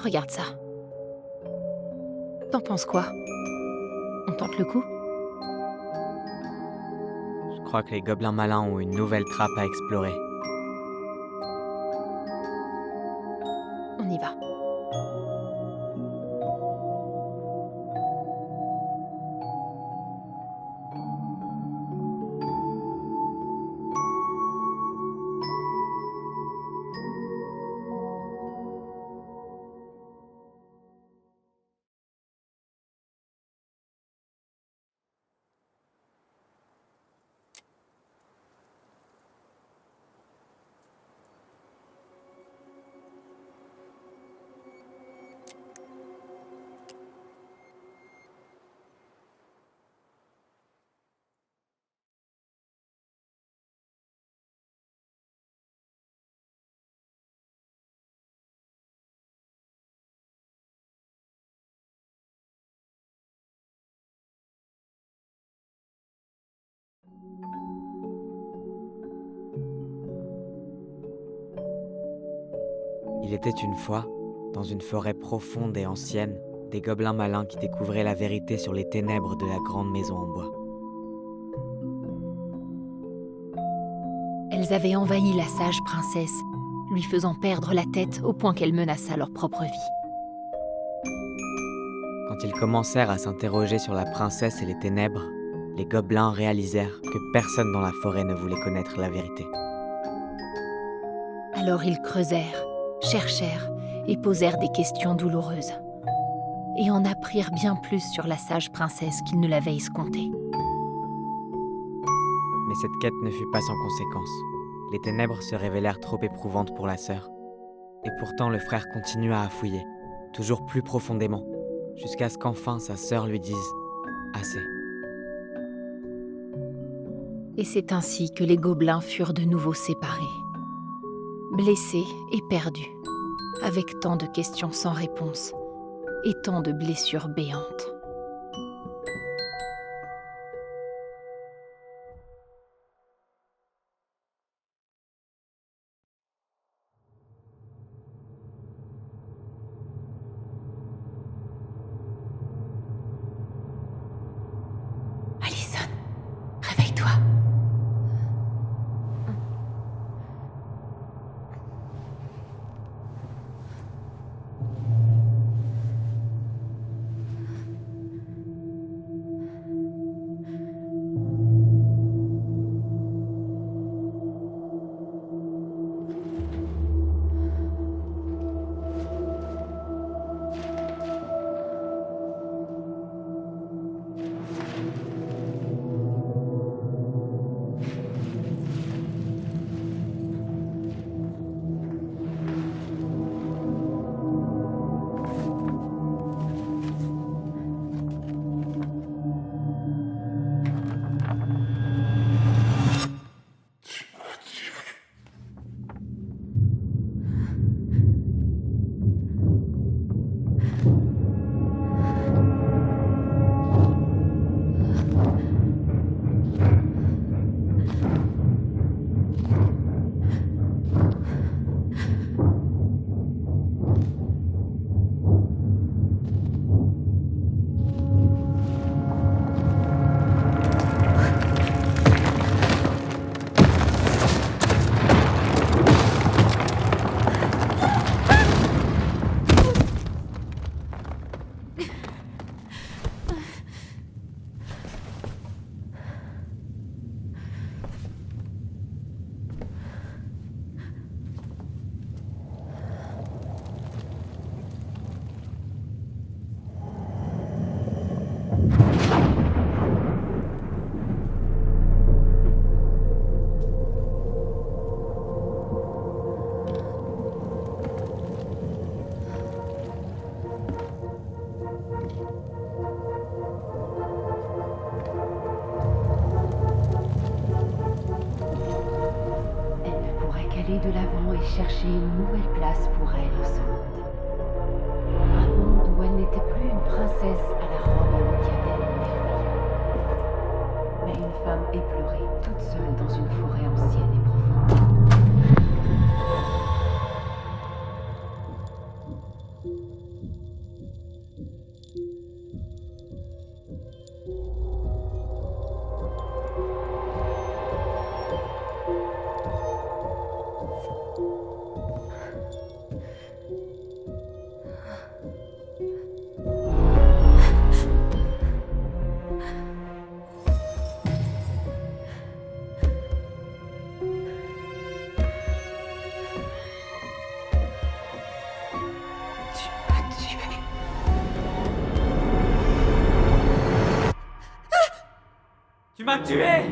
Regarde ça. T'en penses quoi? On tente le coup? Je crois que les gobelins malins ont une nouvelle trappe à explorer. On y va. Il était une fois, dans une forêt profonde et ancienne, des gobelins malins qui découvraient la vérité sur les ténèbres de la grande maison en bois. Elles avaient envahi la sage princesse, lui faisant perdre la tête au point qu'elle menaça leur propre vie. Quand ils commencèrent à s'interroger sur la princesse et les ténèbres, les gobelins réalisèrent que personne dans la forêt ne voulait connaître la vérité. Alors ils creusèrent, cherchèrent et posèrent des questions douloureuses. Et en apprirent bien plus sur la sage princesse qu'ils ne l'avaient escompté. Mais cette quête ne fut pas sans conséquence. Les ténèbres se révélèrent trop éprouvantes pour la sœur. Et pourtant le frère continua à fouiller, toujours plus profondément, jusqu'à ce qu'enfin sa sœur lui dise « Assez ». Et c'est ainsi que les gobelins furent de nouveau séparés. Blessés et perdus, avec tant de questions sans réponse et tant de blessures béantes. Alison, réveille-toi. aller de l'avant et chercher une nouvelle place pour elle en ce monde. Un monde où elle n'était plus une princesse à la robe en diadème merveilleux, mais une femme éplorée, toute seule dans une forêt ancienne et profonde. m'a tué!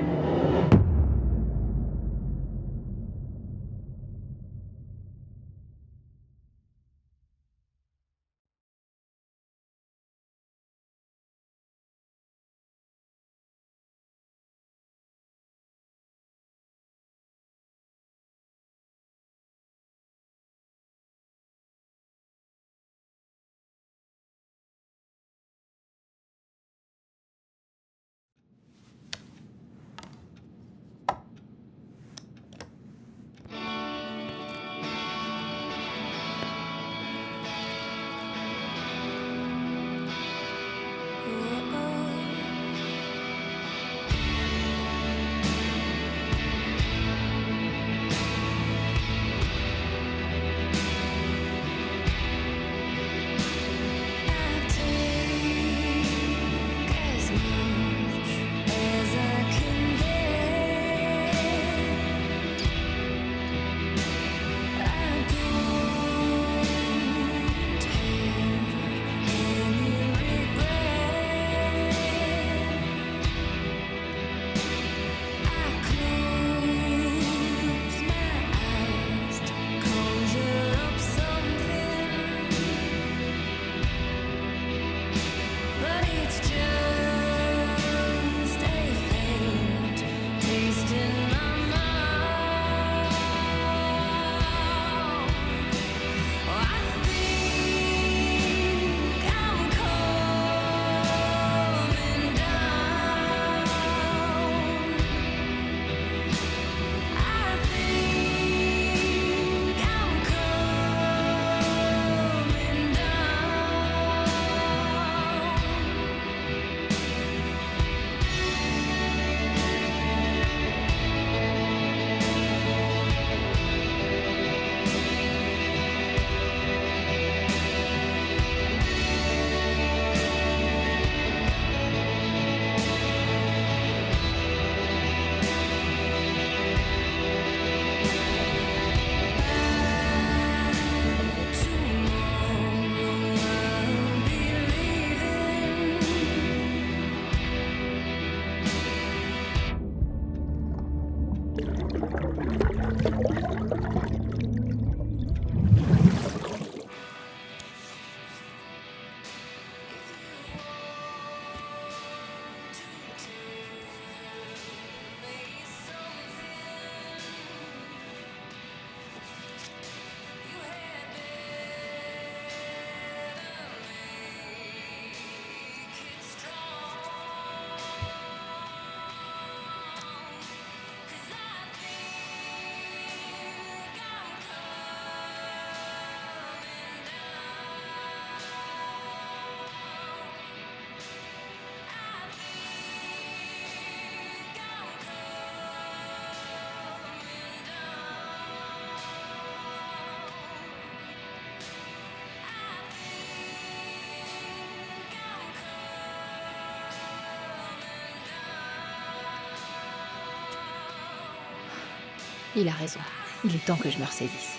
Il a raison. Il est temps que je me ressaisisse.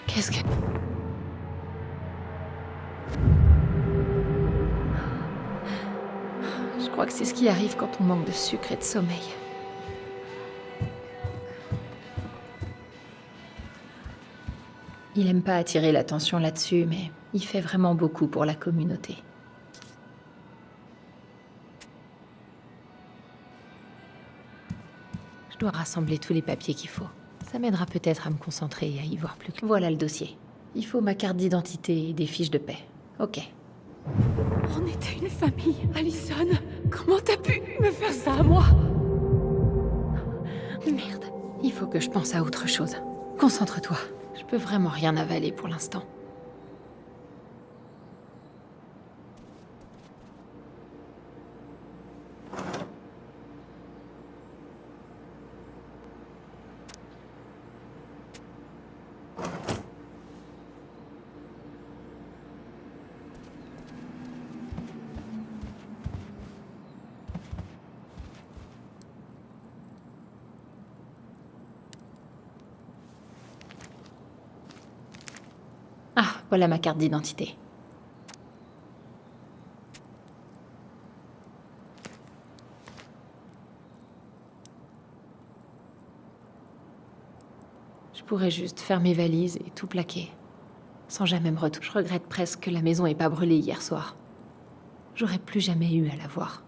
Qu'est-ce que... Je crois que c'est ce qui arrive quand on manque de sucre et de sommeil. Il aime pas attirer l'attention là-dessus, mais il fait vraiment beaucoup pour la communauté. Je dois rassembler tous les papiers qu'il faut. Ça m'aidera peut-être à me concentrer et à y voir plus clair. Voilà le dossier. Il faut ma carte d'identité et des fiches de paie. Ok. On était une famille, Allison. Comment t'as pu me faire ça à moi? Merde. Il faut que je pense à autre chose. Concentre-toi. Je peux vraiment rien avaler pour l'instant. Voilà ma carte d'identité. Je pourrais juste faire mes valises et tout plaquer. Sans jamais me retourner. Je regrette presque que la maison ait pas brûlé hier soir. J'aurais plus jamais eu à la voir.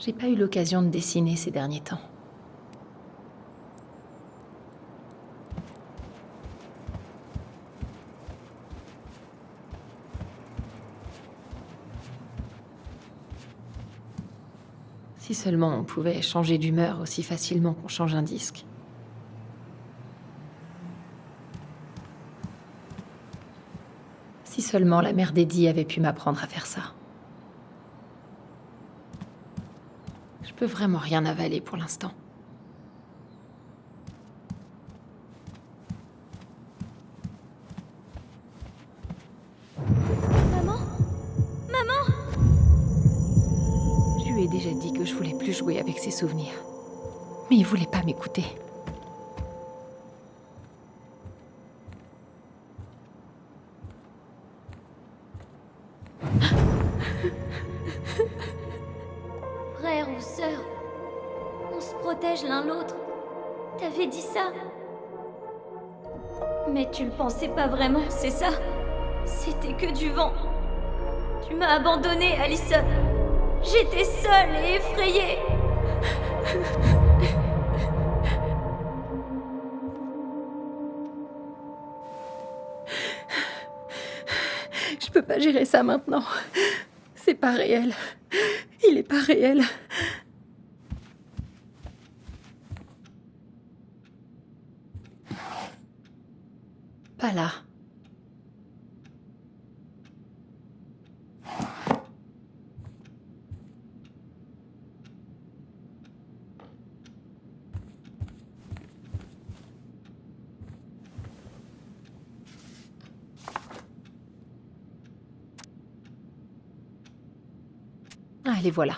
J'ai pas eu l'occasion de dessiner ces derniers temps. Si seulement on pouvait changer d'humeur aussi facilement qu'on change un disque. Si seulement la mère d'Eddie avait pu m'apprendre à faire ça. Je peux vraiment rien avaler pour l'instant. Maman? Maman? Je lui ai déjà dit que je voulais plus jouer avec ses souvenirs. Mais il voulait pas m'écouter. Frère ou sœur, on se protège l'un l'autre. T'avais dit ça. Mais tu le pensais pas vraiment, c'est ça? C'était que du vent. Tu m'as abandonnée, Allison. J'étais seule et effrayée. Je peux pas gérer ça maintenant. C'est pas réel. Il est pas réel. Pas là. Ah, les voilà.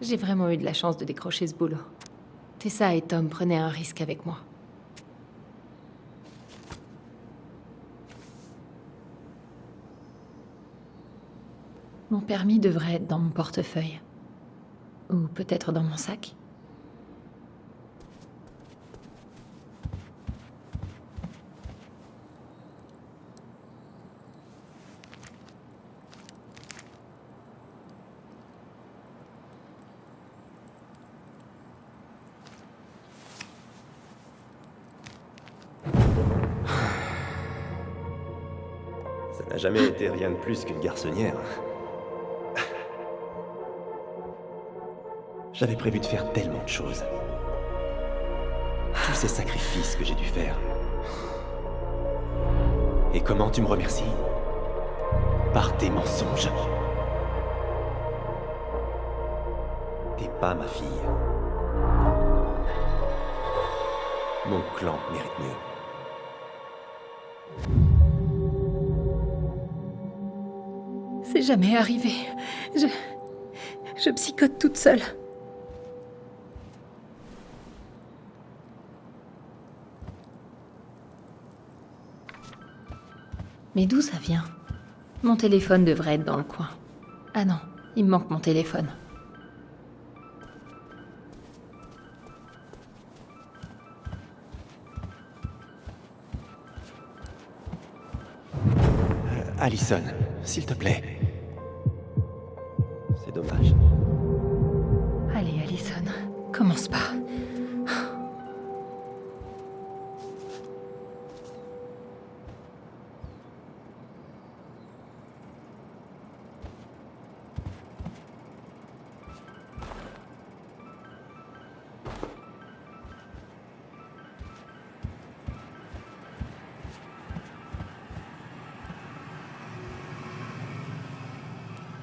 J'ai vraiment eu de la chance de décrocher ce boulot. Tessa et Tom prenaient un risque avec moi. Mon permis devrait être dans mon portefeuille. Ou peut-être dans mon sac. Ça n'a jamais été rien de plus qu'une garçonnière. J'avais prévu de faire tellement de choses. Tous ces sacrifices que j'ai dû faire. Et comment tu me remercies? Par tes mensonges. T'es pas ma fille. Mon clan mérite mieux. C'est jamais arrivé. Je psychote toute seule. Mais d'où ça vient? Mon téléphone devrait être dans le coin. Ah non, il me manque mon téléphone. Allison, s'il te plaît. C'est dommage. Allez, Allison, commence pas.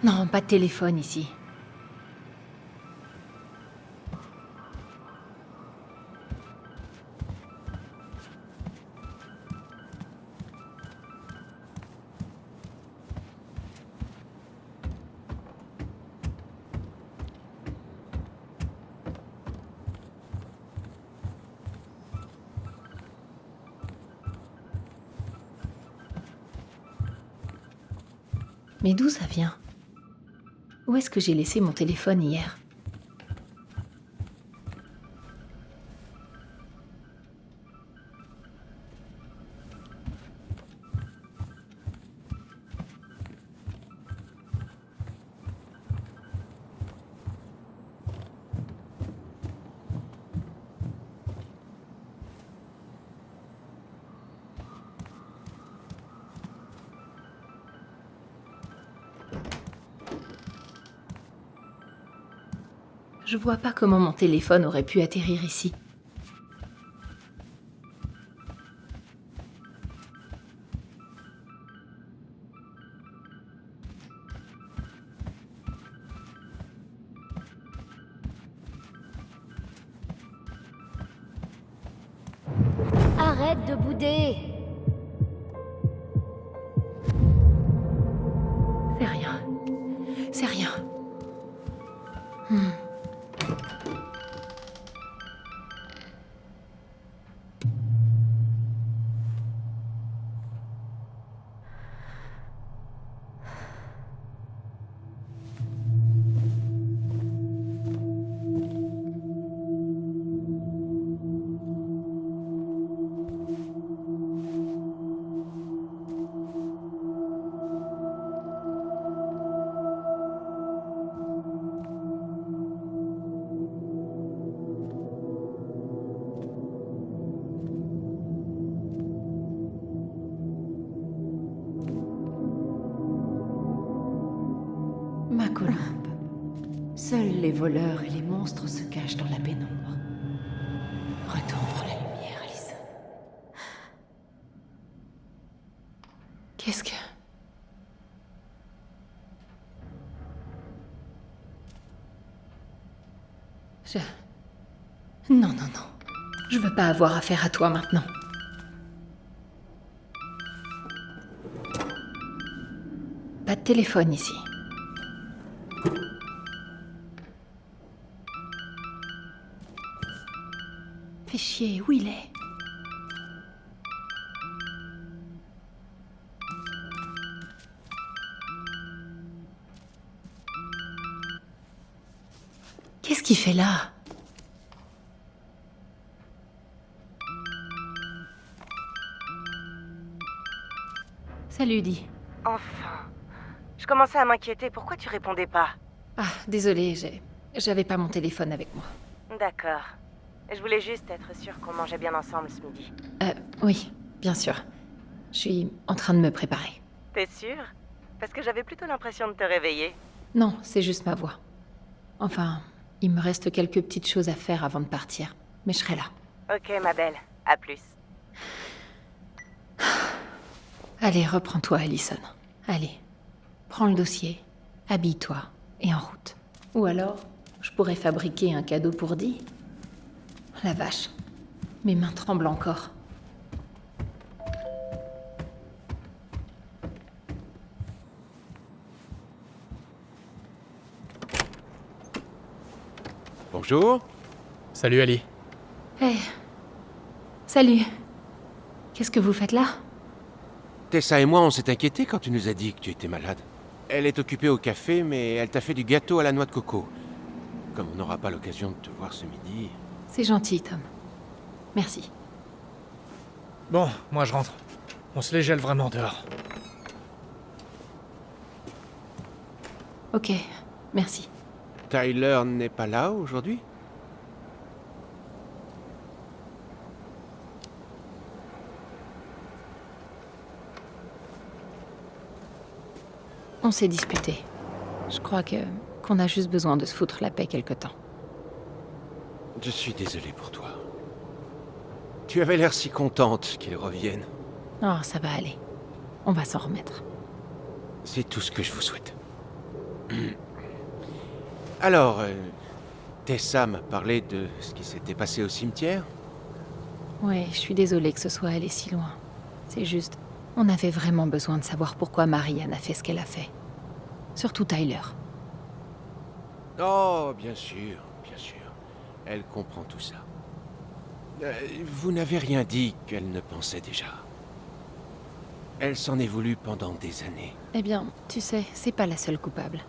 Non, pas de téléphone ici. Mais d'où ça vient? Où est-ce que j'ai laissé mon téléphone hier? Je vois pas comment mon téléphone aurait pu atterrir ici. Arrête de bouder. C'est rien. C'est rien. Ma colombe. Seuls les voleurs et les monstres se cachent dans la pénombre. Retourne dans la lumière, Alison. Qu'est-ce que... Non, non, non. Je veux pas avoir affaire à toi maintenant. Pas de téléphone ici. Fais chier, où il est? Qu'est-ce qu'il fait là? Salut, Di. Enfin. Je commençais à m'inquiéter. Pourquoi tu répondais pas? Ah, désolée, j'avais pas mon téléphone avec moi. D'accord. Je voulais juste être sûre qu'on mangeait bien ensemble ce midi. Oui, bien sûr. Je suis en train de me préparer. T'es sûre? Parce que j'avais plutôt l'impression de te réveiller. Non, c'est juste ma voix. Enfin, il me reste quelques petites choses à faire avant de partir, mais je serai là. Ok, ma belle. À plus. Allez, reprends-toi, Alison. Allez, prends le dossier, habille-toi et en route. Ou alors, je pourrais fabriquer un cadeau pour Di. La vache, mes mains tremblent encore. Bonjour. Salut Ali. Hé, salut. Qu'est-ce que vous faites là? Tessa et moi, on s'est inquiétés quand tu nous as dit que tu étais malade. Elle est occupée au café, mais elle t'a fait du gâteau à la noix de coco. Comme on n'aura pas l'occasion de te voir ce midi... C'est gentil, Tom. Merci. Bon, moi je rentre. On se les gèle vraiment dehors. Ok, merci. Tyler n'est pas là aujourd'hui? On s'est disputé. Je crois qu'on a juste besoin de se foutre la paix quelque temps. Je suis désolé pour toi. Tu avais l'air si contente qu'il revienne. Oh, ça va aller. On va s'en remettre. C'est tout ce que je vous souhaite. Alors, Tessa m'a parlé de ce qui s'était passé au cimetière. Ouais, je suis désolée que ce soit allé si loin. C'est juste, on avait vraiment besoin de savoir pourquoi Marianne a fait ce qu'elle a fait. Surtout Tyler. Oh, bien sûr, bien sûr. Elle comprend tout ça. Vous n'avez rien dit qu'elle ne pensait déjà. Elle s'en est voulu pendant des années. Eh bien, tu sais, c'est pas la seule coupable.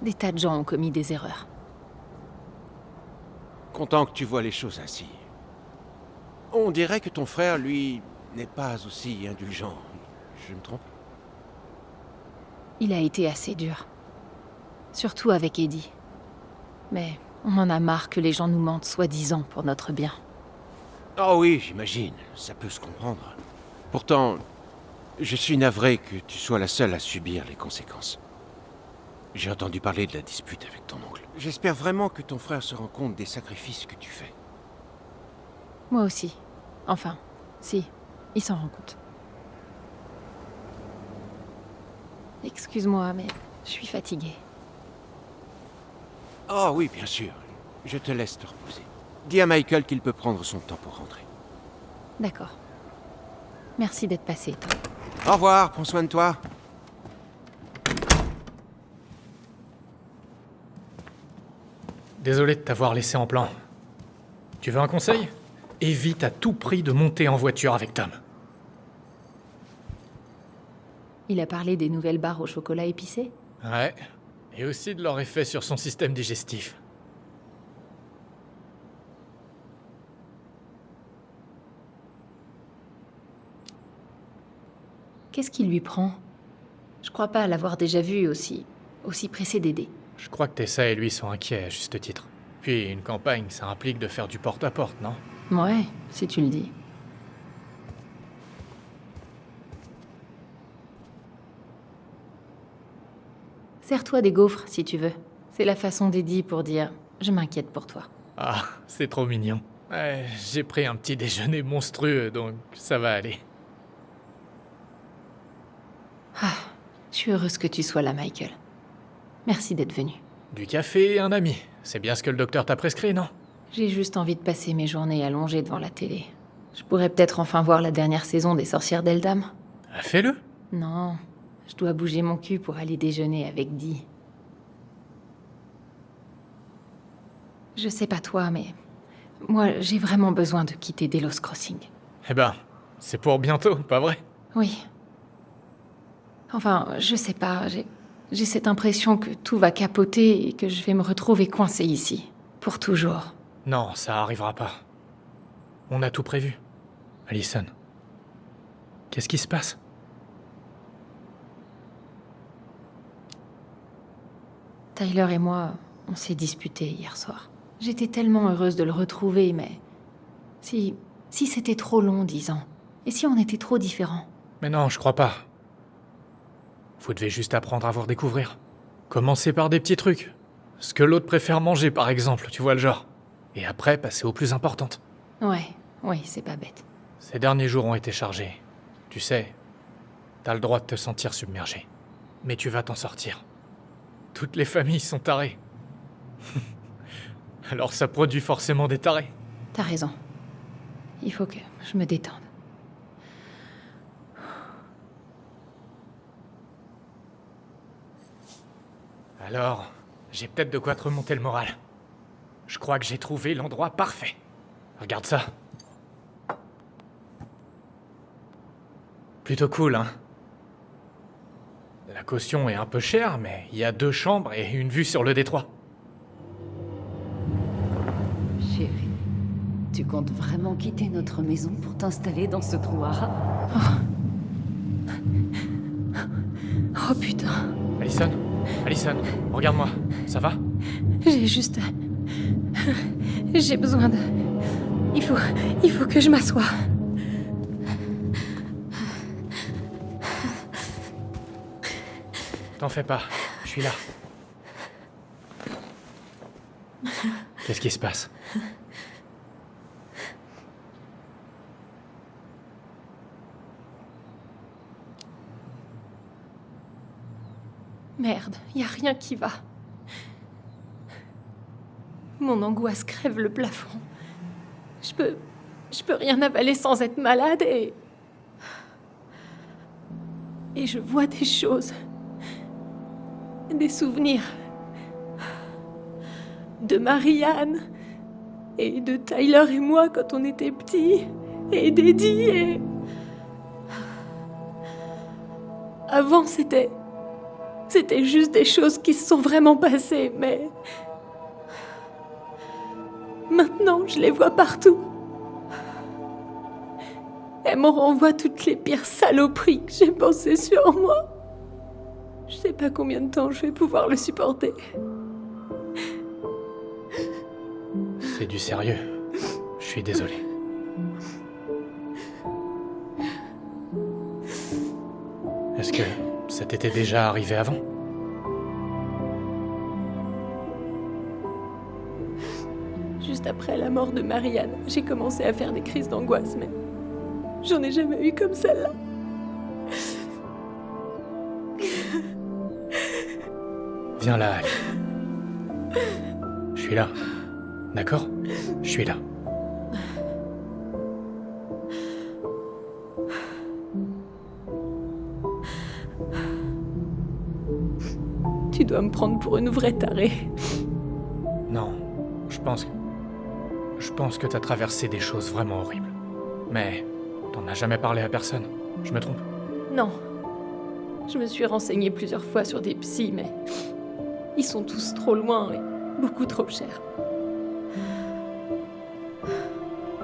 Des tas de gens ont commis des erreurs. Content que tu vois les choses ainsi. On dirait que ton frère, lui, n'est pas aussi indulgent. Je me trompe? Il a été assez dur. Surtout avec Eddie. Mais on en a marre que les gens nous mentent soi-disant pour notre bien. Oh oui, j'imagine. Ça peut se comprendre. Pourtant, je suis navré que tu sois la seule à subir les conséquences. J'ai entendu parler de la dispute avec ton oncle. J'espère vraiment que ton frère se rend compte des sacrifices que tu fais. Moi aussi. Enfin, si, il s'en rend compte. Excuse-moi, mais je suis fatiguée. Oh oui, bien sûr. Je te laisse te reposer. Dis à Michael qu'il peut prendre son temps pour rentrer. D'accord. Merci d'être passé, Tom. Au revoir, prends soin de toi. Désolé de t'avoir laissé en plan. Tu veux un conseil? Évite à tout prix de monter en voiture avec Tom. Il a parlé des nouvelles barres au chocolat épicé? Ouais. Et aussi de leur effet sur son système digestif. Qu'est-ce qui lui prend? Je crois pas l'avoir déjà vu aussi pressé d'aider. Je crois que Tessa et lui sont inquiets à juste titre. Puis une campagne, ça implique de faire du porte-à-porte, non? Ouais, si tu le dis. Sers-toi des gaufres, si tu veux. C'est la façon d'Eddie pour dire « je m'inquiète pour toi ». Ah, c'est trop mignon. Ouais, j'ai pris un petit déjeuner monstrueux, donc ça va aller. Ah, je suis heureuse que tu sois là, Michael. Merci d'être venu. Du café et un ami. C'est bien ce que le docteur t'a prescrit, non? J'ai juste envie de passer mes journées allongées devant la télé. Je pourrais peut-être enfin voir la dernière saison des Sorcières d'Eldam. Ah, fais-le. Non, je dois bouger mon cul pour aller déjeuner avec Dee. Je sais pas toi, mais moi, j'ai vraiment besoin de quitter Delos Crossing. Eh ben, c'est pour bientôt, pas vrai? Oui. Enfin, je sais pas, j'ai cette impression que tout va capoter et que je vais me retrouver coincée ici. Pour toujours. Non, ça arrivera pas. On a tout prévu. Allison. Qu'est-ce qui se passe? Tyler et moi, on s'est disputés hier soir. J'étais tellement heureuse de le retrouver, mais... Si c'était trop long, 10 ans. Et si on était trop différents? Mais non, je crois pas. Vous devez juste apprendre à voir découvrir. Commencez par des petits trucs. Ce que l'autre préfère manger, par exemple, tu vois le genre. Et après, passer aux plus importantes. Ouais, oui, c'est pas bête. Ces derniers jours ont été chargés. Tu sais, t'as le droit de te sentir submergé. Mais tu vas t'en sortir. Toutes les familles sont tarées. Alors ça produit forcément des tarés. T'as raison. Il faut que je me détende. Alors, j'ai peut-être de quoi te remonter le moral. Je crois que j'ai trouvé l'endroit parfait. Regarde ça. Plutôt cool, hein? La caution est un peu chère, mais il y a 2 chambres et une vue sur le détroit. Chérie, tu comptes vraiment quitter notre maison pour t'installer dans ce trou à rats? Oh putain. Allison, regarde-moi. Ça va? J'ai juste... J'ai besoin de... Il faut que je m'assoie. T'en fais pas, je suis là. Qu'est-ce qui se passe? Merde, y a rien qui va. Mon angoisse crève le plafond. Je peux rien avaler sans être malade et je vois des choses. Des souvenirs. De Marianne. Et de Tyler et moi quand on était petits. Et d'Eddie et... Avant, c'était juste des choses qui se sont vraiment passées, mais... Maintenant, je les vois partout. Elles me renvoient toutes les pires saloperies que j'ai pensées sur moi. Je sais pas combien de temps je vais pouvoir le supporter. C'est du sérieux. Je suis désolé. Est-ce que ça t'était déjà arrivé avant? Juste après la mort de Marianne, j'ai commencé à faire des crises d'angoisse, mais j'en ai jamais eu comme celle-là. Viens là, Ali. Je suis là. D'accord? Je suis là. Tu dois me prendre pour une vraie tarée. Non, je pense que t'as traversé des choses vraiment horribles. Mais t'en as jamais parlé à personne. Je me trompe? Non. Je me suis renseignée plusieurs fois sur des psys, mais ils sont tous trop loin et beaucoup trop chers.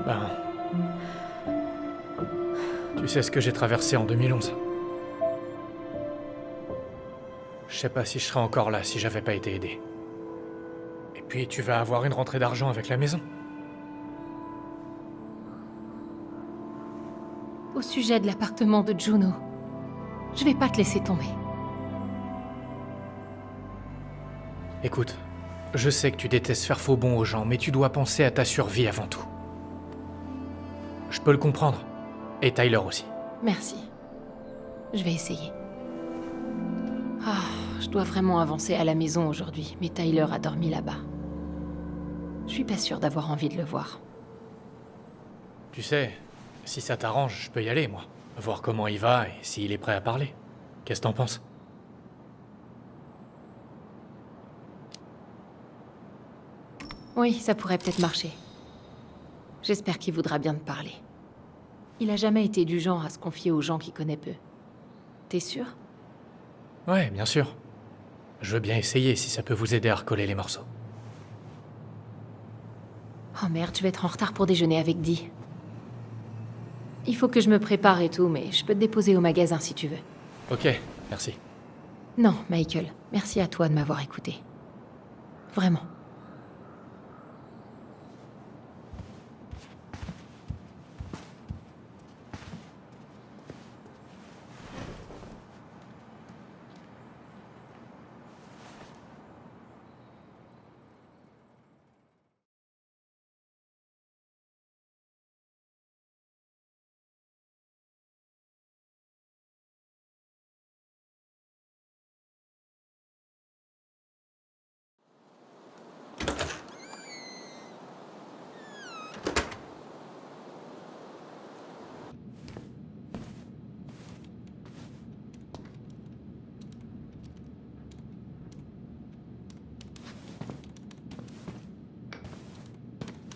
Ben... Tu sais ce que j'ai traversé en 2011? Je sais pas si je serais encore là si j'avais pas été aidé. Et puis tu vas avoir une rentrée d'argent avec la maison. Au sujet de l'appartement de Juno, je vais pas te laisser tomber. Écoute, je sais que tu détestes faire faux bond aux gens, mais tu dois penser à ta survie avant tout. Je peux le comprendre. Et Tyler aussi. Merci. Je vais essayer. Ah, je dois vraiment avancer à la maison aujourd'hui, mais Tyler a dormi là-bas. Je suis pas sûre d'avoir envie de le voir. Tu sais, si ça t'arrange, je peux y aller, moi. Voir comment il va et s'il est prêt à parler. Qu'est-ce que t'en penses? Oui, ça pourrait peut-être marcher. J'espère qu'il voudra bien te parler. Il a jamais été du genre à se confier aux gens qu'il connaît peu. T'es sûr? Ouais, bien sûr. Je veux bien essayer si ça peut vous aider à recoller les morceaux. Oh merde, je vais être en retard pour déjeuner avec Dee. Il faut que je me prépare et tout, mais je peux te déposer au magasin si tu veux. Ok, merci. Non, Michael, merci à toi de m'avoir écouté. Vraiment.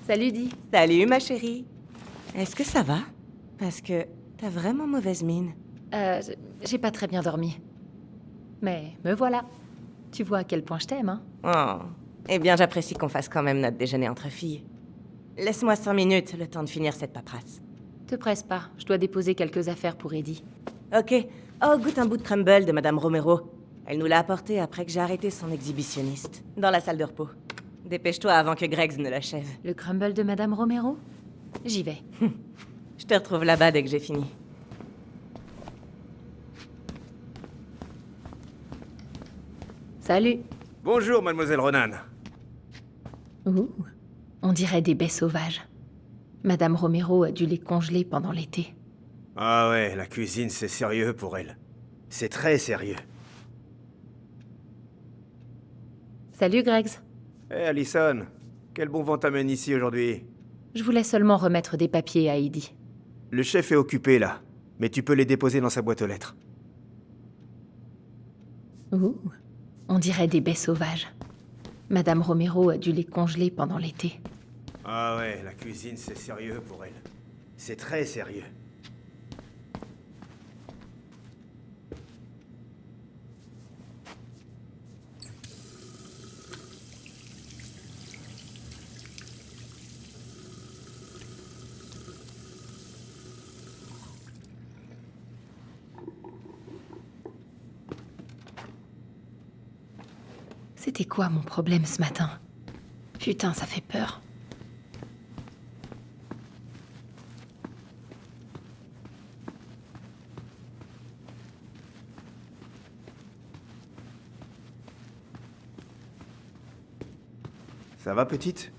Salut Dee. Salut, ma chérie. Est-ce que ça va? Parce que t'as vraiment mauvaise mine. J'ai pas très bien dormi. Mais me voilà. Tu vois à quel point je t'aime, hein? Oh. Eh bien, j'apprécie qu'on fasse quand même notre déjeuner entre filles. Laisse-moi 5 minutes, le temps de finir cette paperasse. Te presse pas, je dois déposer quelques affaires pour Eddie. Ok. Oh, goûte un bout de crumble de Madame Romero. Elle nous l'a apporté après que j'ai arrêté son exhibitionniste. Dans la salle de repos. Dépêche-toi avant que Greggs ne l'achève. Le crumble de Madame Romero? J'y vais. Je te retrouve là-bas dès que j'ai fini. Salut. Bonjour, mademoiselle Ronan. Ouh, on dirait des baies sauvages. Madame Romero a dû les congeler pendant l'été. Ah ouais, la cuisine, c'est sérieux pour elle. C'est très sérieux. Salut, Greggs. Hé, Allison, quel bon vent t'amène ici aujourd'hui? Je voulais seulement remettre des papiers à Heidi. Le chef est occupé, là. Mais tu peux les déposer dans sa boîte aux lettres. Ouh, on dirait des baies sauvages. Madame Romero a dû les congeler pendant l'été. Ah ouais, la cuisine, c'est sérieux pour elle. C'est très sérieux. C'était quoi mon problème ce matin? Putain, ça fait peur. Ça va, petite?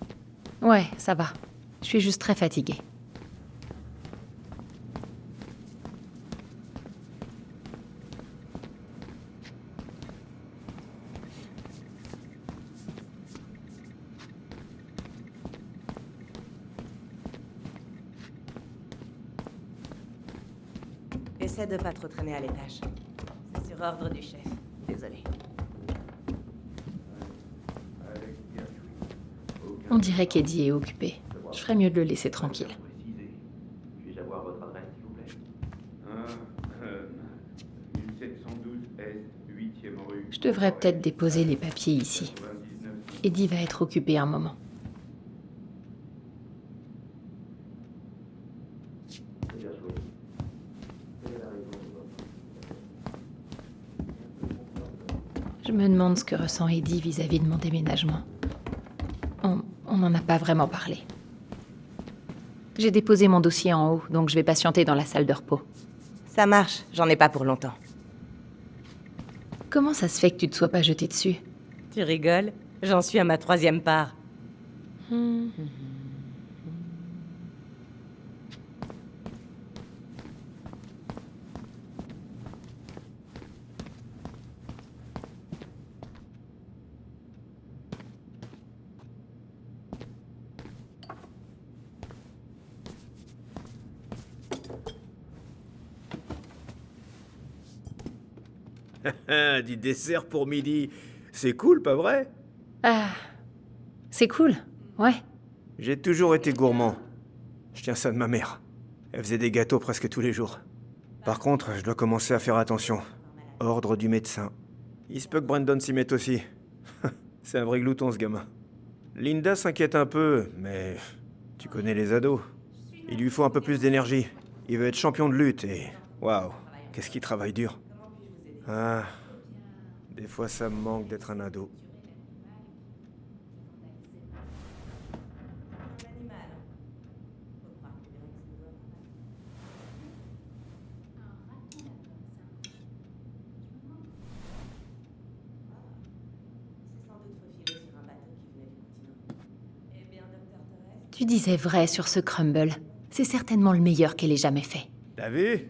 Ouais, ça va. Je suis juste très fatiguée. Essaie de pas trop traîner à l'étage. C'est sur ordre du chef. Désolé. On dirait qu'Eddie est occupé. Je ferais mieux de le laisser tranquille. Puis-je avoir votre adresse, s'il vous plaît? 1712 Est, 8e rue. Je devrais peut-être déposer les papiers ici. Eddie va être occupé un moment. Je me demande ce que ressent Eddie vis-à-vis de mon déménagement. On n'en a pas vraiment parlé. J'ai déposé mon dossier en haut, donc je vais patienter dans la salle de repos. Ça marche, j'en ai pas pour longtemps. Comment ça se fait que tu te sois pas jeté dessus? Tu rigoles? J'en suis à ma 3e part. Du dessert pour midi. C'est cool, pas vrai? Ah, c'est cool, ouais. J'ai toujours été gourmand. Je tiens ça de ma mère. Elle faisait des gâteaux presque tous les jours. Par contre, je dois commencer à faire attention. Ordre du médecin. Il se peut que Brandon s'y mette aussi. C'est un vrai glouton, ce gamin. Linda s'inquiète un peu, mais tu connais les ados. Il lui faut un peu plus d'énergie. Il veut être champion de lutte et... Waouh, qu'est-ce qu'il travaille dur. Ah, des fois ça me manque d'être un ado. Tu disais vrai sur ce crumble. C'est certainement le meilleur qu'elle ait jamais fait. T'as vu?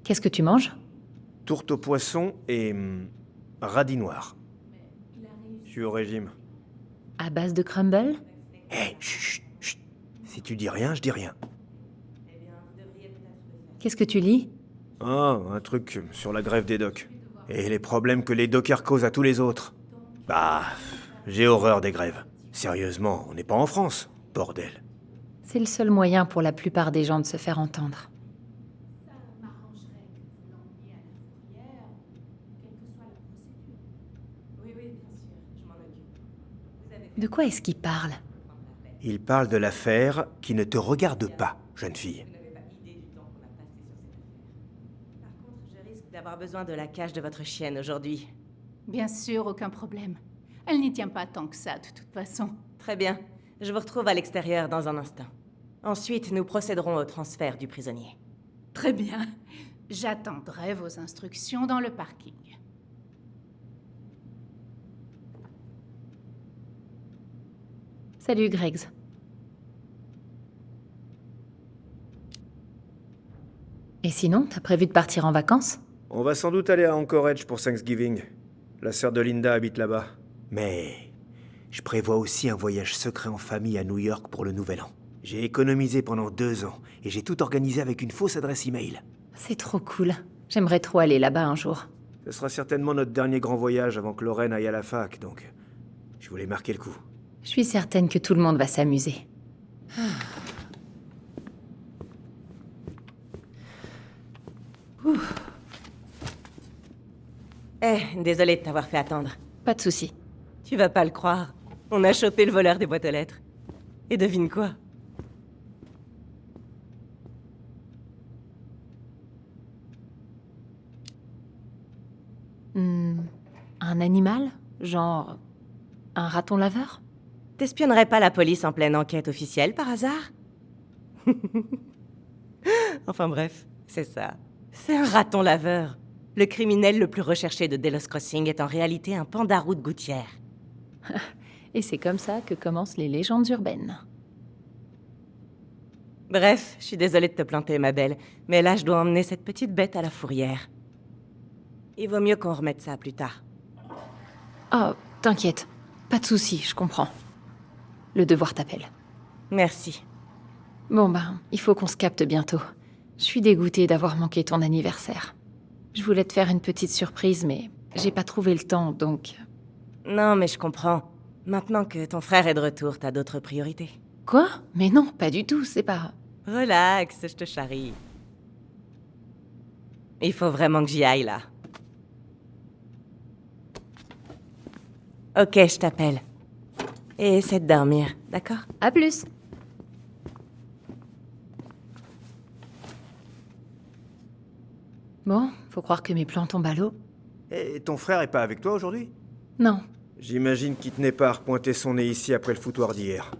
Qu'est-ce que tu manges? Tourte au poisson et... radis noir. Je suis au régime. À base de crumble? Hé, chut, chut. Si tu dis rien, je dis rien. Qu'est-ce que tu lis? Ah, un truc sur la grève des docks. Et les problèmes que les dockers causent à tous les autres. Bah, j'ai horreur des grèves. Sérieusement, on n'est pas en France, bordel. C'est le seul moyen pour la plupart des gens de se faire entendre. De quoi est-ce qu'il parle? Il parle de l'affaire qui ne te regarde pas, jeune fille. Par contre, je risque d'avoir besoin de la cage de votre chienne aujourd'hui. Bien sûr, aucun problème. Elle n'y tient pas tant que ça, de toute façon. Très bien. Je vous retrouve à l'extérieur dans un instant. Ensuite, nous procéderons au transfert du prisonnier. Très bien. J'attendrai vos instructions dans le parking. Salut, Greggs. Et sinon, t'as prévu de partir en vacances? On va sans doute aller à Anchorage pour Thanksgiving. La sœur de Linda habite là-bas. Mais je prévois aussi un voyage secret en famille à New York pour le Nouvel An. J'ai économisé pendant 2 ans et j'ai tout organisé avec une fausse adresse email. C'est trop cool. J'aimerais trop aller là-bas un jour. Ce sera certainement notre dernier grand voyage avant que Lorraine aille à la fac, donc je voulais marquer le coup. Je suis certaine que tout le monde va s'amuser. Désolée de t'avoir fait attendre. Pas de souci. Tu vas pas le croire. On a chopé le voleur des boîtes aux lettres. Et devine quoi? Un animal? Genre... un raton laveur? T'espionnerais pas la police en pleine enquête officielle, par hasard? Enfin bref, c'est ça. C'est un raton laveur. Le criminel le plus recherché de Delos Crossing est en réalité un pandarou de gouttière. Et c'est comme ça que commencent les légendes urbaines. Bref, je suis désolée de te planter, ma belle, mais là, je dois emmener cette petite bête à la fourrière. Il vaut mieux qu'on remette ça plus tard. Oh, t'inquiète. Pas de souci, je comprends. Le devoir t'appelle. Merci. Bon ben, il faut qu'on se capte bientôt. Je suis dégoûtée d'avoir manqué ton anniversaire. Je voulais te faire une petite surprise, mais j'ai pas trouvé le temps, donc... Non, mais je comprends. Maintenant que ton frère est de retour, t'as d'autres priorités. Quoi? Mais non, pas du tout, c'est pas... Relax, je te charrie. Il faut vraiment que j'y aille, là. Ok, je t'appelle. Et essaie de dormir, d'accord? À plus. Bon, faut croire que mes plans tombent à l'eau. Et ton frère est pas avec toi aujourd'hui? Non. J'imagine qu'il tenait pas à repointer son nez ici après le foutoir d'hier.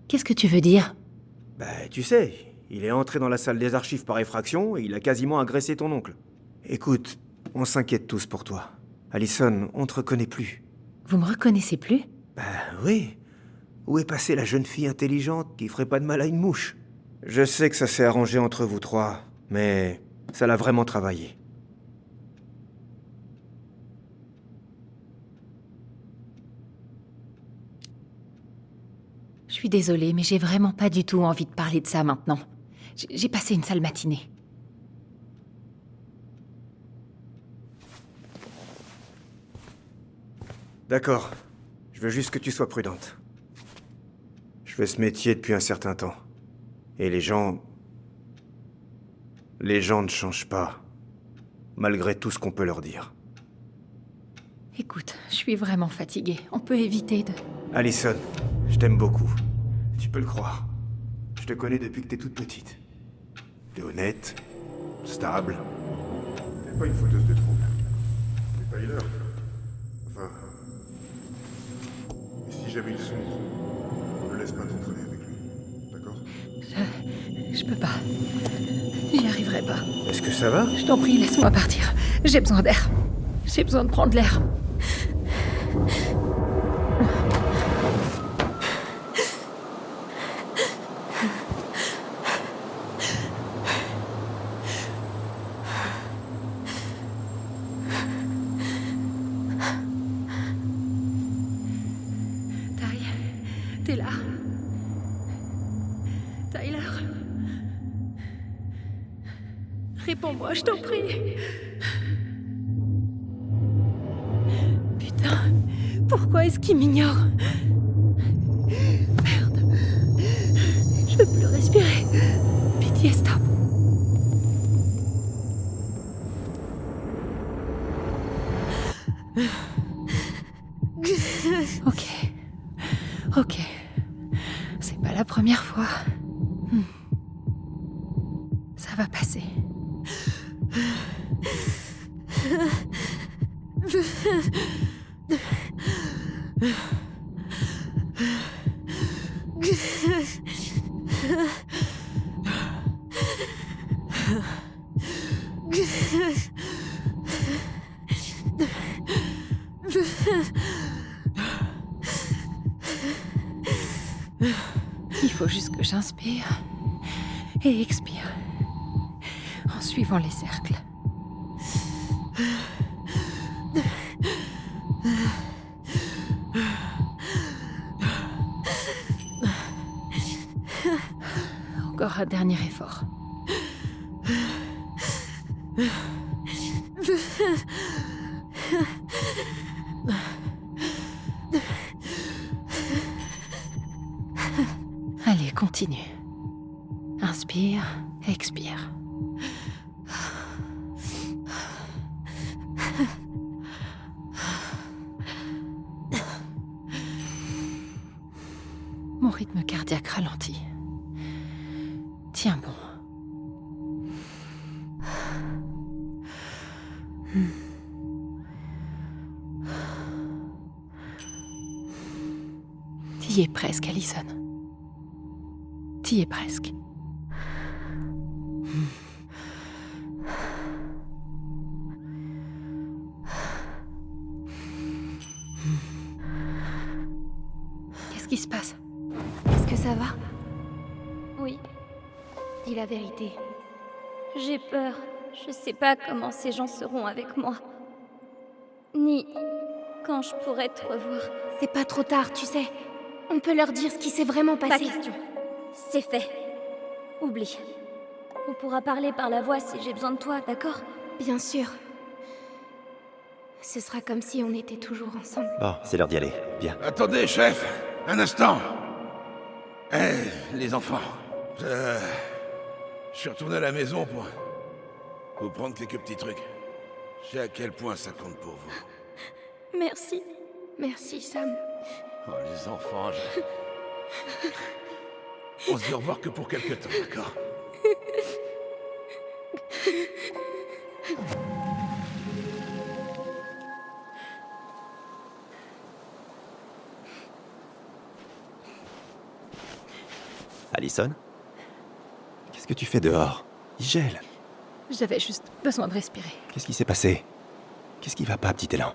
Qu'est-ce que tu veux dire? Bah, tu sais, il est entré dans la salle des archives par effraction et il a quasiment agressé ton oncle. Écoute, on s'inquiète tous pour toi. Allison, on te reconnaît plus. Vous me reconnaissez plus? Bah oui. Où est passée la jeune fille intelligente qui ferait pas de mal à une mouche? Je sais que ça s'est arrangé entre vous trois, mais ça l'a vraiment travaillé. Je suis désolée, mais j'ai vraiment pas du tout envie de parler de ça maintenant. J'ai passé une sale matinée. D'accord. Je veux juste que tu sois prudente. Je fais ce métier depuis un certain temps. Et les gens... Les gens ne changent pas. Malgré tout ce qu'on peut leur dire. Écoute, je suis vraiment fatiguée. On peut éviter de... Allison, je t'aime beaucoup. Tu peux le croire. Je te connais depuis que t'es toute petite. T'es honnête, stable. T'es pas une fauteuse de trouble. T'es Tyler. Enfin... Et si jamais ils sont... Ne laisse pas t'entraîner avec lui. D'accord? Je peux pas. J'y arriverai pas. Est-ce que ça va? Je t'en prie, laisse-moi partir. J'ai besoin d'air. J'ai besoin de prendre l'air. T'es là. Tyler. Réponds-moi, je t'en prie. Putain, pourquoi est-ce qu'il m'ignore? Merde. Je peux plus respirer. Pitié, stop. Ok. C'est pas la première fois. Ça va passer. Il faut juste que j'inspire et expire. En suivant les cercles. Encore un dernier effort. Allez, continue. Inspire, expire. Mon rythme cardiaque ralentit. Tiens bon. T'y es presque, Allison. T'y es presque. Qu'est-ce qui se passe? Est-ce que ça va? Oui, Dis la vérité. j'ai peur. Je sais pas comment ces gens seront avec moi. Ni quand je pourrai te revoir. C'est pas trop tard, tu sais. On peut leur dire ce qui s'est vraiment Pas passé. question. C'est fait. Oublie. On pourra parler par la voix si j'ai besoin de toi, d'accord? Bien sûr. Ce sera comme si on était toujours ensemble. Bon, c'est l'heure d'y aller. Viens. Attendez, chef. Un instant. Les enfants. Je suis retourné à la maison pour vous prendre quelques petits trucs. Je sais à quel point ça compte pour vous. Merci. Merci, Sam. Oh, les enfants, on se dit au revoir que pour quelques temps, d'accord? Allison? Qu'est-ce que tu fais dehors? Il gèle. J'avais juste besoin de respirer. Qu'est-ce qui s'est passé? Qu'est-ce qui va pas, petit élan?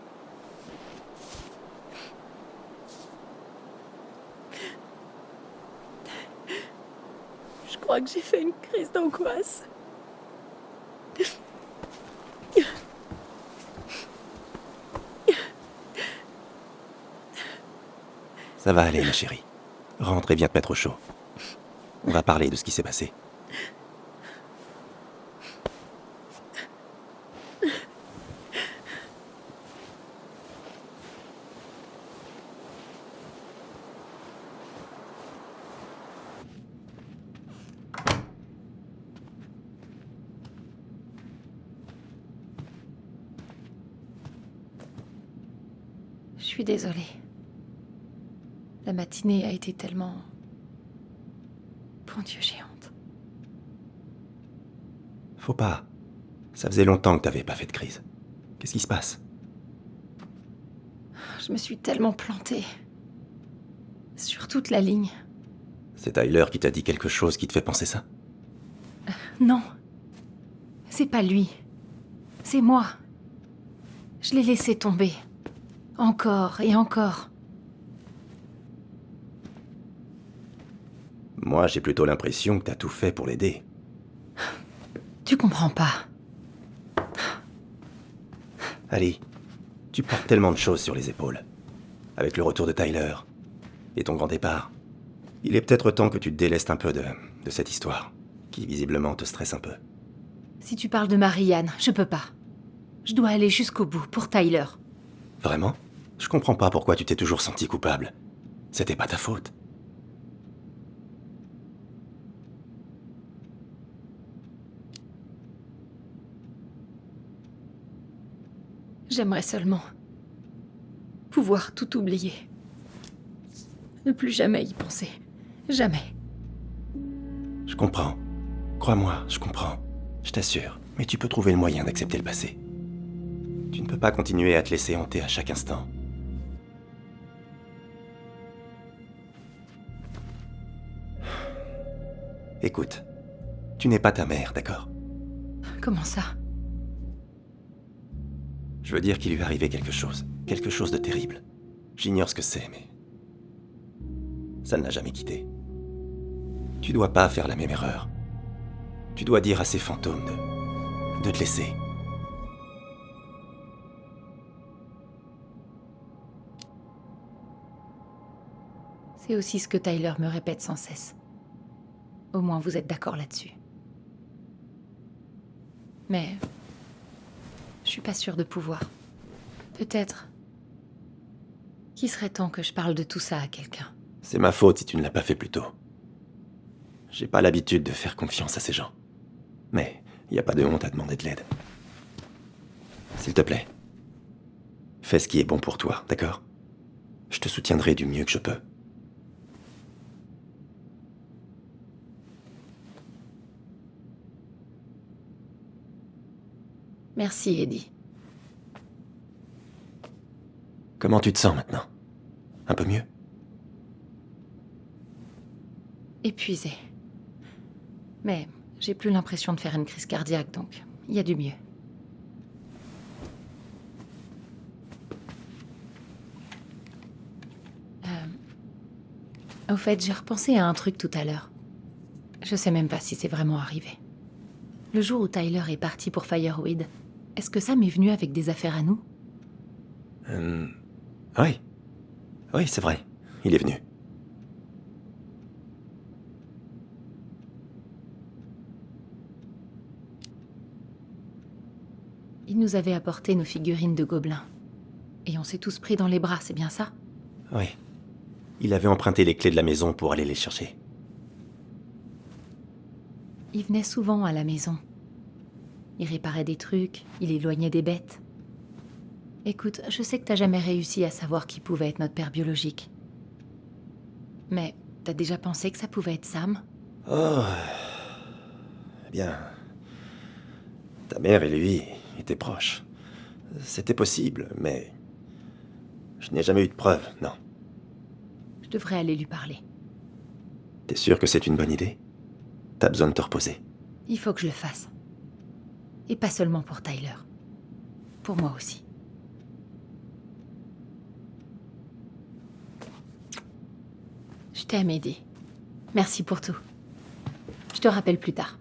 Je crois que j'ai fait une crise d'angoisse. Ça va aller, ma chérie. Rentre et viens te mettre au chaud. On va parler de ce qui s'est passé. Je suis désolée. La matinée a été tellement... Bon Dieu, géante. Faut pas. Ça faisait longtemps que t'avais pas fait de crise. Qu'est-ce qui se passe? Je me suis tellement plantée. Sur toute la ligne. C'est Tyler qui t'a dit quelque chose qui te fait penser ça? Non. C'est pas lui. C'est moi. Je l'ai laissé tomber. Encore et encore. Moi, j'ai plutôt l'impression que t'as tout fait pour l'aider. Tu comprends pas. Ali, tu portes tellement de choses sur les épaules. Avec le retour de Tyler et ton grand départ, il est peut-être temps que tu te délestes un peu de cette histoire, qui visiblement te stresse un peu. Si tu parles de Marianne, je peux pas. Je dois aller jusqu'au bout pour Tyler. Vraiment? Je comprends pas pourquoi tu t'es toujours senti coupable. C'était pas ta faute. J'aimerais seulement pouvoir tout oublier. Ne plus jamais y penser. Jamais. Je comprends. Crois-moi, je comprends. Je t'assure. Mais tu peux trouver le moyen d'accepter le passé. Tu ne peux pas continuer à te laisser hanter à chaque instant. Écoute, tu n'es pas ta mère, d'accord? Comment ça? Je veux dire qu'il lui est arrivé quelque chose de terrible. J'ignore ce que c'est, mais... ça ne l'a jamais quitté. Tu dois pas faire la même erreur. Tu dois dire à ces fantômes de te laisser. C'est aussi ce que Tyler me répète sans cesse. Au moins vous êtes d'accord là-dessus. Mais je suis pas sûre de pouvoir. Peut-être qu'il serait temps que je parle de tout ça à quelqu'un. C'est ma faute si tu ne l'as pas fait plus tôt. J'ai pas l'habitude de faire confiance à ces gens. Mais y a pas de honte à demander de l'aide. S'il te plaît, fais ce qui est bon pour toi, d'accord? Je te soutiendrai du mieux que je peux. Merci, Eddie. Comment tu te sens maintenant? Un peu mieux? Épuisée. Mais j'ai plus l'impression de faire une crise cardiaque, donc il y a du mieux. Au fait, j'ai repensé à un truc tout à l'heure. Je sais même pas si c'est vraiment arrivé. Le jour où Tyler est parti pour Fireweed, est-ce que Sam est venu avec des affaires à nous? Oui. Oui, c'est vrai. Il est venu. Il nous avait apporté nos figurines de gobelins. Et on s'est tous pris dans les bras, c'est bien ça? Oui. Il avait emprunté les clés de la maison pour aller les chercher. Il venait souvent à la maison. Il réparait des trucs, il éloignait des bêtes. Écoute, je sais que t'as jamais réussi à savoir qui pouvait être notre père biologique. Mais t'as déjà pensé que ça pouvait être Sam? Oh... Eh bien... Ta mère et lui étaient proches. C'était possible, mais... Je n'ai jamais eu de preuves, non. Je devrais aller lui parler. T'es sûr que c'est une bonne idée? T'as besoin de te reposer. Il faut que je le fasse. Et pas seulement pour Tyler. Pour moi aussi. Je t'aime, Eddie. Merci pour tout. Je te rappelle plus tard.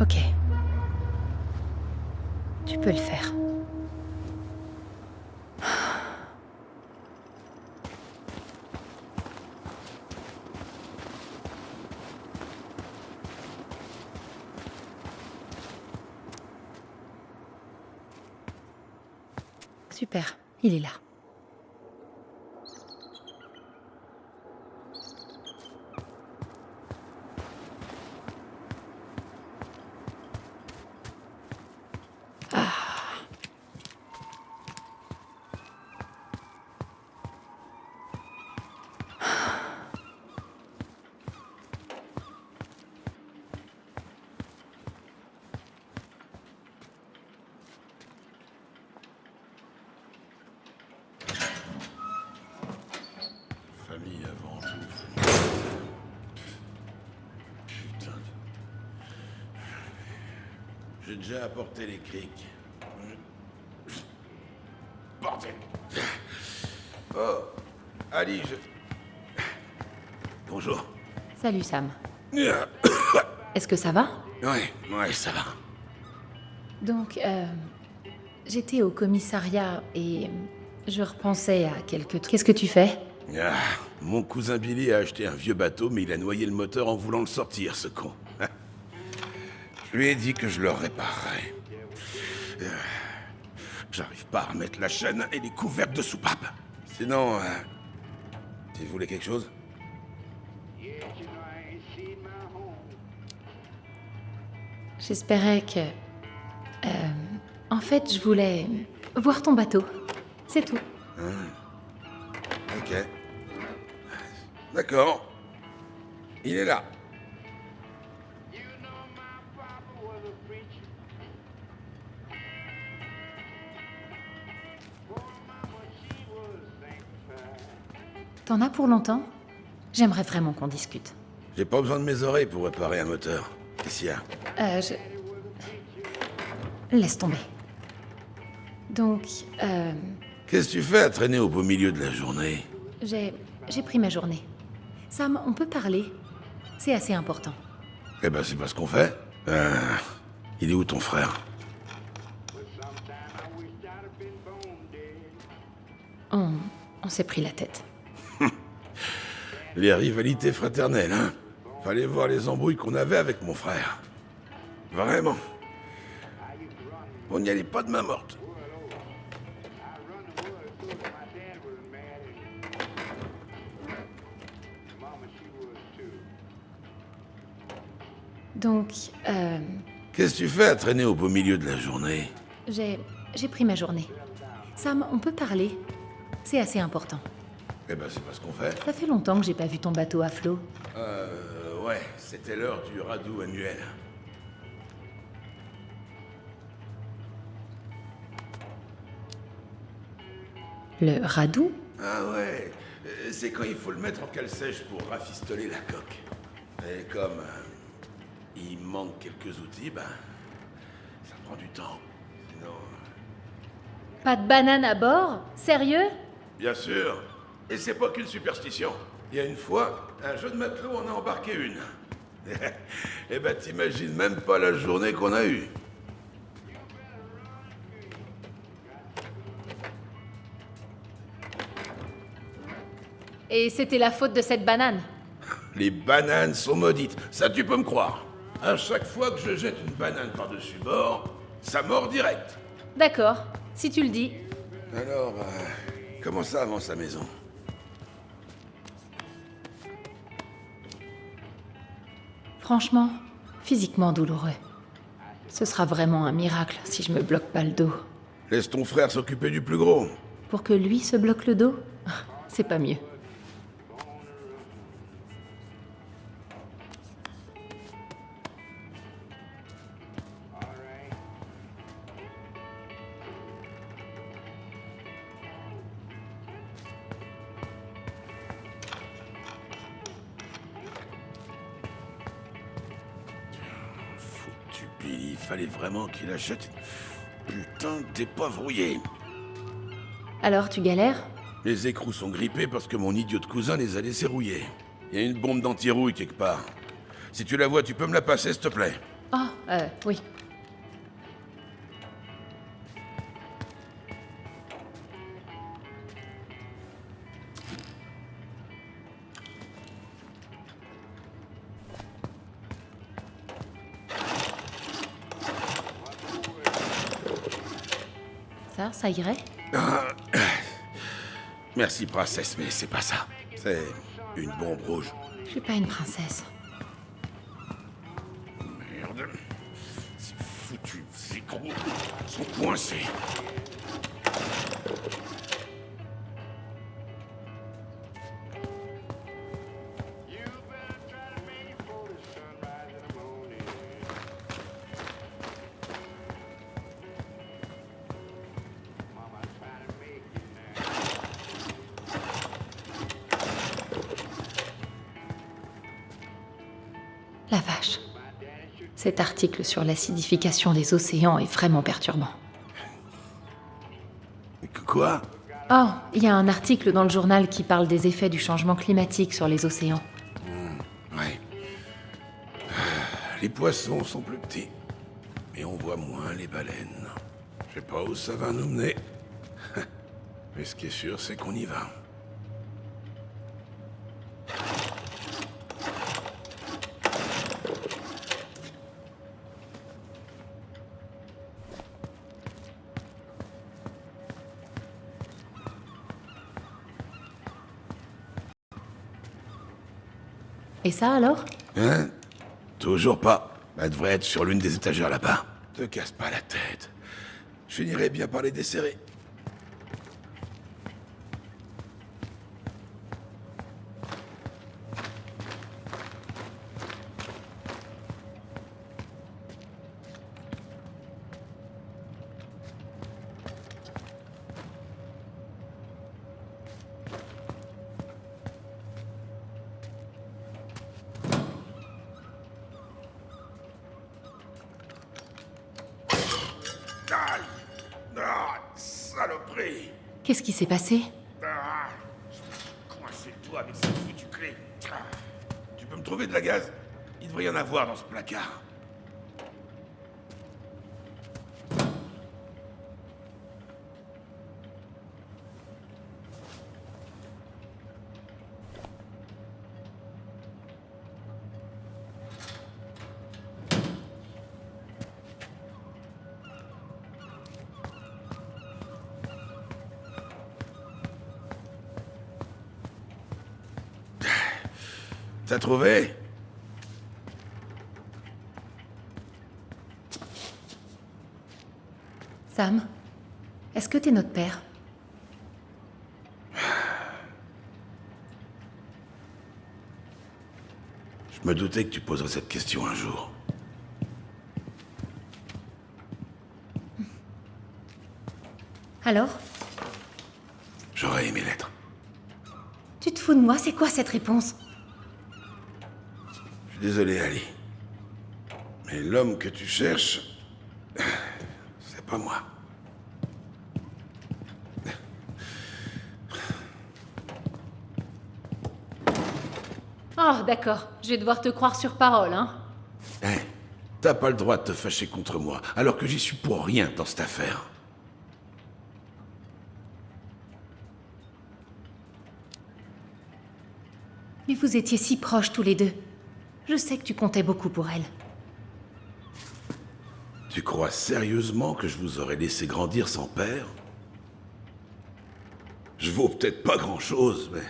Ok. Tu peux le faire. Super, il est là. Famille avant tout. Famille. Putain. J'ai déjà apporté les criques. Bordel. Oh, Ali, Bonjour. Salut Sam. Est-ce que ça va? Ouais, ça va. Donc, j'étais au commissariat et je repensais à quelques trucs. Qu'est-ce que tu fais? Ah, mon cousin Billy a acheté un vieux bateau, mais il a noyé le moteur en voulant le sortir, ce con. Je lui ai dit que je le réparerais. J'arrive pas à remettre la chaîne et les couvercles de soupape. Sinon, tu voulais quelque chose? J'espérais que... en fait, je voulais voir ton bateau. C'est tout. Ok. D'accord. Il est là. T'en as pour longtemps? J'aimerais vraiment qu'on discute. J'ai pas besoin de mes oreilles pour réparer un moteur. Qu'est-ce qu'il y a? Laisse tomber. Donc, Qu'est-ce que tu fais à traîner au beau milieu de la journée? j'ai pris ma journée. Sam, on peut parler? C'est assez important. Eh ben, c'est pas ce qu'on fait. Il est où ton frère? On s'est pris la tête. Les rivalités fraternelles, hein? Fallait voir les embrouilles qu'on avait avec mon frère. Vraiment. On n'y allait pas de main morte. Donc, Qu'est-ce que tu fais à traîner au beau milieu de la journée? j'ai pris ma journée. Sam, on peut parler? C'est assez important. Eh ben, c'est pas ce qu'on fait. Ça fait longtemps que j'ai pas vu ton bateau à flot. Ouais, c'était l'heure du radeau annuel. Le radoux? Ah ouais, c'est quand il faut le mettre en cale sèche pour rafistoler la coque. Et comme il manque quelques outils, ben, ça prend du temps. Sinon... Pas de banane à bord? Sérieux? Bien sûr. Et c'est pas qu'une superstition. Il y a une fois, un jeune matelot en a embarqué une. Eh ben, t'imagines même pas la journée qu'on a eue. Et c'était la faute de cette banane? Les bananes sont maudites, ça tu peux me croire. À chaque fois que je jette une banane par-dessus bord, ça mord direct. D'accord, si tu le dis. Alors, comment ça avance à maison? Franchement, physiquement douloureux. Ce sera vraiment un miracle si je me bloque pas le dos. Laisse ton frère s'occuper du plus gros. Pour que lui se bloque le dos? C'est pas mieux. Foutu Billy, il fallait vraiment qu'il achète... Putain, t'es pas brouillé. Alors, tu galères? Les écrous sont grippés parce que mon idiot de cousin les a laissés rouiller. Il y a une bombe d'anti-rouille quelque part. Si tu la vois, tu peux me la passer, s'il te plaît? Ah, oui. Ça irait? Merci, princesse, mais c'est pas ça. C'est une bombe rouge. Je suis pas une princesse. Merde. Ces foutus écrous sont coincés. La vache. Cet article sur l'acidification des océans est vraiment perturbant. Quoi? Oh, il y a un article dans le journal qui parle des effets du changement climatique sur les océans. Ouais. Les poissons sont plus petits, mais on voit moins les baleines. Je sais pas où ça va nous mener. Mais ce qui est sûr, c'est qu'on y va. Et ça alors? Hein? Toujours pas. Elle devrait être sur l'une des étagères là-bas. Te casse pas la tête. Je finirai bien par les desserrer. Qu'est-ce qui s'est passé? Ah, je me coincé le doigt avec cette foutue clé. Ah, tu peux me trouver de la gaz? Il devrait y en avoir dans ce placard. T'as trouvé? Sam, est-ce que t'es notre père? Je me doutais que tu poserais cette question un jour. Alors? J'aurais aimé l'être. Tu te fous de moi? C'est quoi cette réponse? Je suis désolé, Ali. Mais l'homme que tu cherches, c'est pas moi. Oh, d'accord. Je vais devoir te croire sur parole, hein? Hé, t'as pas le droit de te fâcher contre moi, alors que j'y suis pour rien dans cette affaire. Mais vous étiez si proches tous les deux. Je sais que tu comptais beaucoup pour elle. Tu crois sérieusement que je vous aurais laissé grandir sans père? Je vaux peut-être pas grand-chose, mais...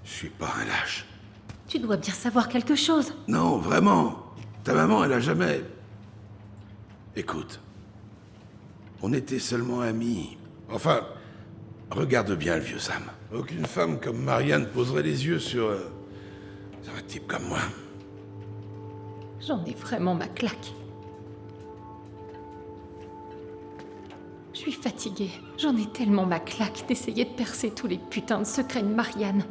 je suis pas un lâche. Tu dois bien savoir quelque chose. Non, vraiment. Ta maman, elle a jamais... Écoute. On était seulement amis. Enfin, regarde bien le vieux Sam. Aucune femme comme Marianne poserait les yeux sur un type comme moi. J'en ai vraiment ma claque. Je suis fatiguée. J'en ai tellement ma claque d'essayer de percer tous les putains de secrets de Marianne.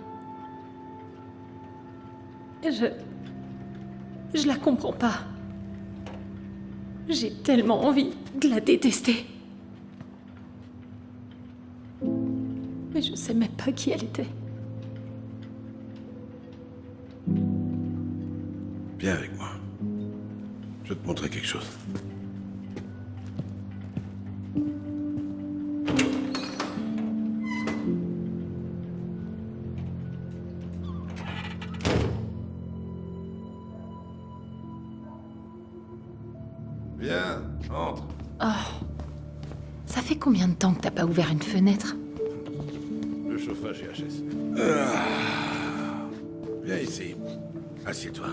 Je la comprends pas. J'ai tellement envie de la détester. Mais je sais même pas qui elle était. Viens avec moi. Je vais te montrer quelque chose. Viens, entre. Oh. Ça fait combien de temps que t'as pas ouvert une fenêtre? Le chauffage est HS. Viens ici. Assieds-toi.